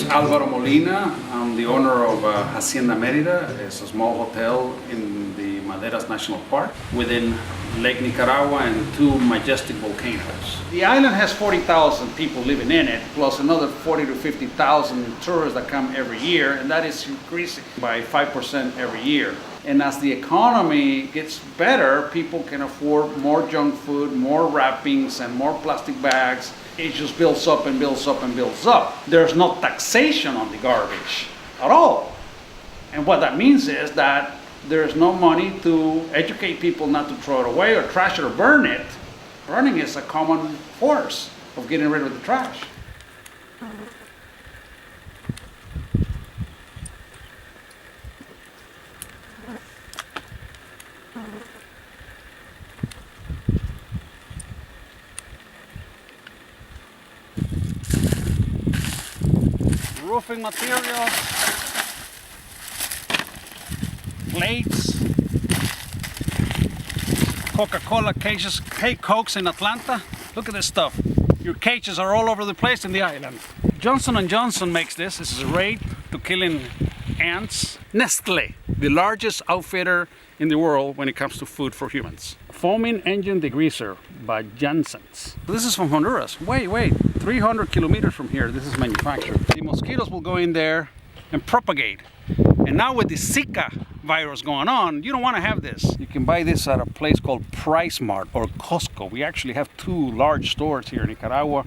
Alvaro Molina. I'm the owner of Hacienda Merida. It's a small hotel in the Maderas National Park within Lake Nicaragua and two majestic volcanoes. The island has 40,000 people living in it, plus another 40 to 50,000 tourists that come every year, and that is increasing by 5% every year. And as the economy gets better, people can afford more junk food, more wrappings, and more plastic bags. It just builds up and builds up and builds up. There's no taxation on the garbage at all. And what that means is that there's no money to educate people not to throw it away or trash it or burn it. Burning is a common force of getting rid of the trash. Roofing materials, plates, Coca-Cola cages, hey Cokes in Atlanta. Look at this stuff. Your cages are all over the place in the island. Johnson & Johnson makes this. This is a raid to killing ants. Nestle, the largest outfitter in the world when it comes to food for humans. Foaming engine degreaser by Janssens. This is from Honduras. Wait, 300 kilometers from here, this is manufactured. The mosquitoes will go in there and propagate. And now with the Zika virus going on, you don't want to have this. You can buy this at a place called Price Mart or Costco. We actually have two large stores here in Nicaragua,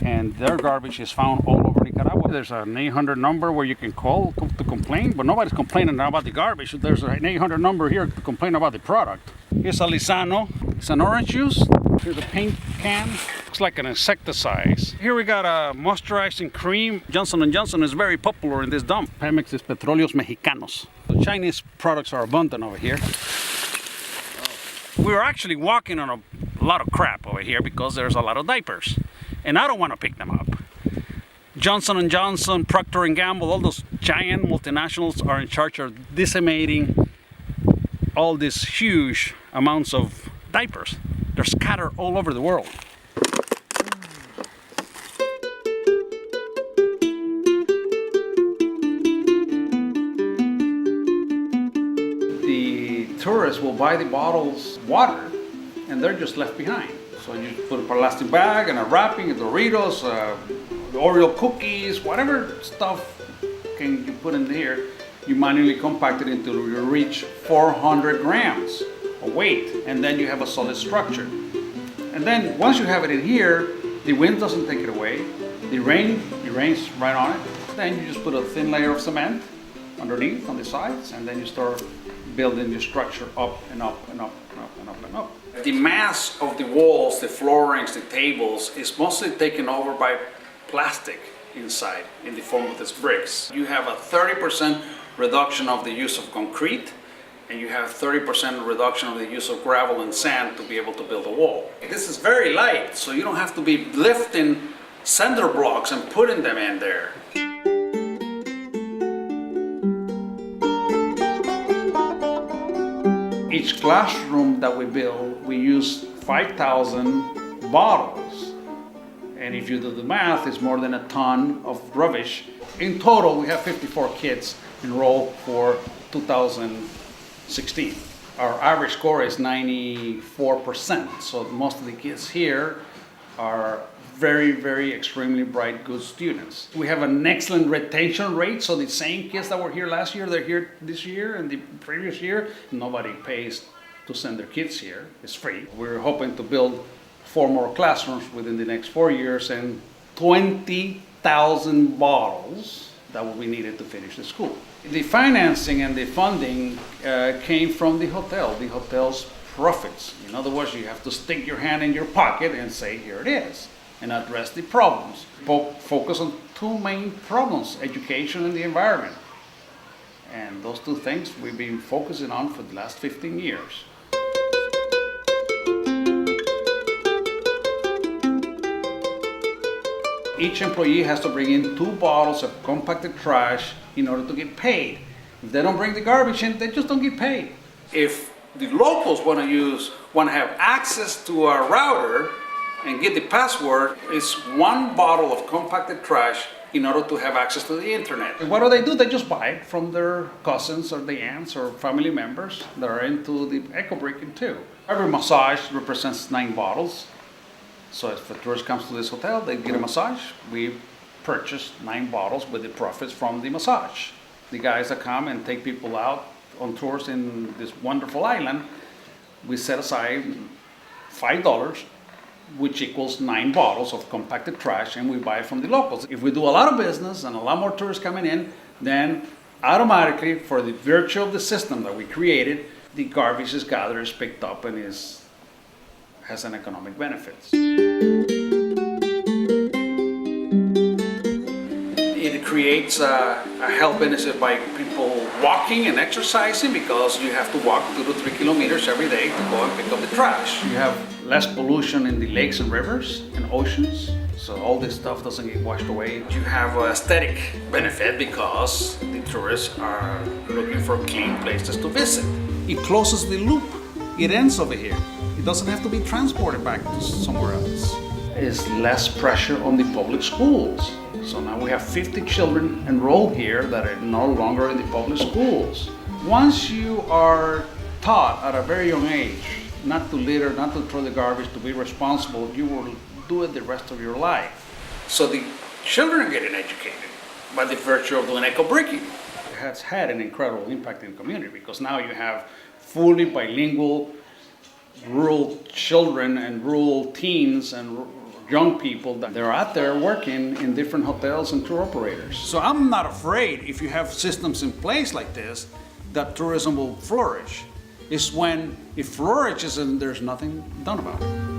and their garbage is found all over Nicaragua. There's an 800 number where you can call to complain, but nobody's complaining about the garbage. There's an 800 number here to complain about the product. Here's a Lisano. It's an orange juice. Here's a paint can. Looks like an insecticide. Here we got a moisturizing cream. Johnson & Johnson is very popular in this dump. Pemex is Petróleos Mexicanos. The Chinese products are abundant over here. We're actually walking on a lot of crap over here because there's a lot of diapers. And I don't want to pick them up. Johnson & Johnson, Procter and Gamble, all those giant multinationals are in charge of disseminating all these huge amounts of diapers. They're scattered all over the world. The tourists will buy the bottles water and they're just left behind. So you put a plastic bag and a wrapping, Doritos, Oreo cookies, whatever stuff can you put in here, you manually compact it until you reach 400 grams of weight, and then you have a solid structure. And then once you have it in here, the wind doesn't take it away, it rains right on it. Then you just put a thin layer of cement underneath on the sides, and then you start building the structure up and up and up and up and up and up. The mass of the walls, the floorings, the tables is mostly taken over by plastic inside in the form of these bricks. You have a 30% reduction of the use of concrete, and you have 30% reduction of the use of gravel and sand to be able to build a wall. This is very light, so you don't have to be lifting cinder blocks and putting them in there. Each classroom that we build, we use 5,000 bottles. And if you do the math, it's more than a ton of rubbish. In total, we have 54 kids enrolled for 2016. Our average score is 94%. So most of the kids here are very, very extremely bright, good students. We have an excellent retention rate. So the same kids that were here last year, they're here this year and the previous year. Nobody pays to send their kids here. It's free. We're hoping to build 4 more classrooms within the next 4 years and 20,000 bottles that will be needed to finish the school. The financing and the funding came from the hotel's profits. In other words, you have to stick your hand in your pocket and say, here it is, and address the problems. Focus on 2 main problems, education and the environment. And those 2 things we've been focusing on for the last 15 years. Each employee has to bring in 2 bottles of compacted trash in order to get paid. If they don't bring the garbage in, they just don't get paid. If the locals want to have access to our router and get the password, it's 1 bottle of compacted trash in order to have access to the internet. And what do? They just buy it from their cousins or the aunts or family members that are into the eco-bricking too. Every massage represents 9 bottles. So if a tourist comes to this hotel, they get a massage. We purchase 9 bottles with the profits from the massage. The guys that come and take people out on tours in this wonderful island, we set aside $5, which equals 9 bottles of compacted trash, and we buy it from the locals. If we do a lot of business and a lot more tourists coming in, then automatically, for the virtue of the system that we created, the garbage is gathered, is picked up, and has an economic benefit. It creates a health benefit by people walking and exercising, because you have to walk 2 to 3 kilometers every day to go and pick up the trash. You have less pollution in the lakes and rivers and oceans, so all this stuff doesn't get washed away. You have an aesthetic benefit because the tourists are looking for clean places to visit. It closes the loop. It ends over here. It doesn't have to be transported back to somewhere else. There's less pressure on the public schools. So now we have 50 children enrolled here that are no longer in the public schools. Once you are taught at a very young age not to litter, not to throw the garbage, to be responsible, you will do it the rest of your life. So the children are getting educated by the virtue of doing eco-bricking. It has had an incredible impact in the community, because now you have fully bilingual rural children and rural teens and young people that they're out there working in different hotels and tour operators. So I'm not afraid, if you have systems in place like this, that tourism will flourish. It's when it flourishes and there's nothing done about it.